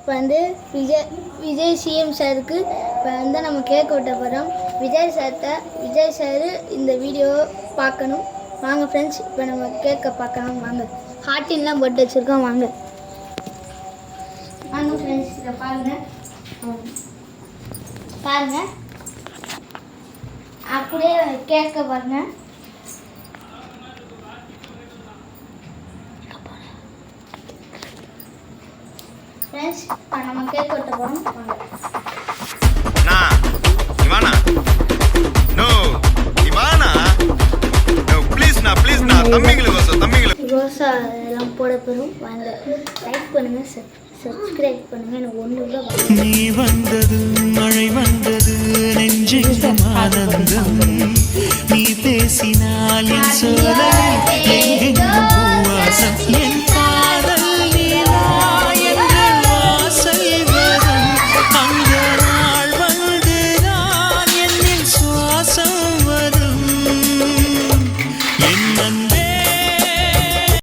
இப்போ வந்து விஜய் சிஎம் சாருக்கு இப்போ வந்து நம்ம கேக் வெட்ட போகிறோம். விஜய் சார் இந்த வீடியோவை பார்க்கணும். வாங்க ஃப்ரெண்ட்ஸ், இப்போ நம்ம கேக்கை பார்க்கலாம். வாங்க, ஹார்ட்டின்லாம் போட்டு வச்சுருக்கோம். வாங்க ஃப்ரெண்ட்ஸ், இதை பாருங்கள் அப்படியே கேக்கை பாருங்கள். ஃப்ரெண்ட்ஸ், இப்போ நம்ம கேக் வெட்ட போகிறோம். ரோசா எல்லாம் போட போகிறோம். வாங்க, லைக் பண்ணுங்கள், சப்ஸ்கிரைப் பண்ணுங்கள். எனக்கு ஒன்று நீ வந்தது மழை வந்தது நெஞ்செங்கும் ஆனந்தம், நீ பேசினால் என் சோலை எங்கெங்கும் பூவாசம்.